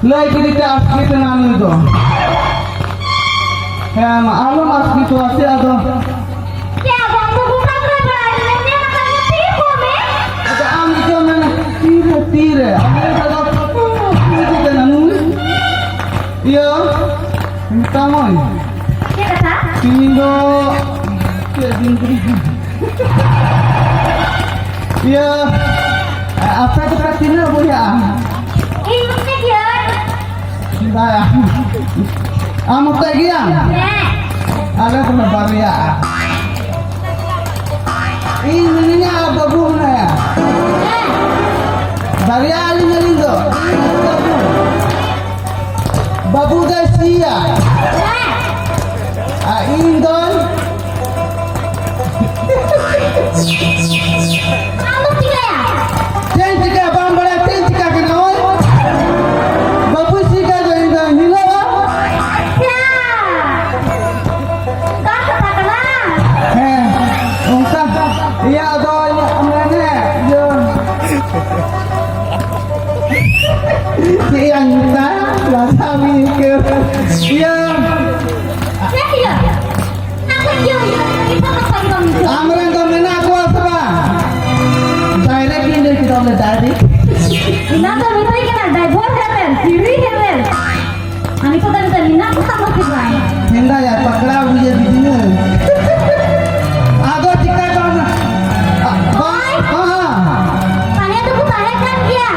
Lagi kita asli tenan itu. Ya, maklum asli situasi atau? Ya, bang, bukan berani dia akan tipu, me. Ada ambil ke mana? Tire. Ambil kalau itu tenan. Iya. Minta mau. Ya, kata? Tindo. Iya. Apa itu katanya bu ya? Ini dia. Saya. Amo tagian. Ada kenapa ya? Ini apa bunga ya? Dari ali nalindo. Babu Dasia. Indon. Kamu tiga ya? Tentika bambara tentika kenal. Babu sika Indon hilo. Ya. Kau katakanlah. Ungkap. Iya doy amane. Yo. Siang ta rasa mikir. Iya. Ya. Aku jauh. Kita pasang kamu. Amran kamena aku apa? Direct ini kita udah dari. Inata mitri kita divorce heaven, siri heaven. Ani ko tadi tadi nak sama kita. Hinda ya pakra punya di sini. Aku cika kamu. Tanya tuh saya kan dia.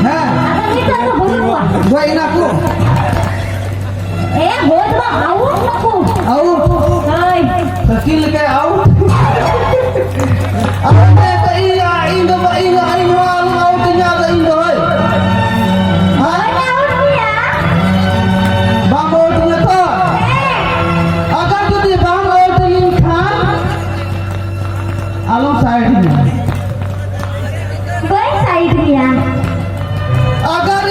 Hah? Ada kita tuh berdua. Gua ini aku. Buat bang, aku. Au. Hai. Kecil kayak au. Apa kata iya Indo ba Indo Indo au ternyata Indo. Banyak aku ya. Bambo ternyata. Akan tu di bambo terlihat. Alung saya ini. Baik saya dia. Agar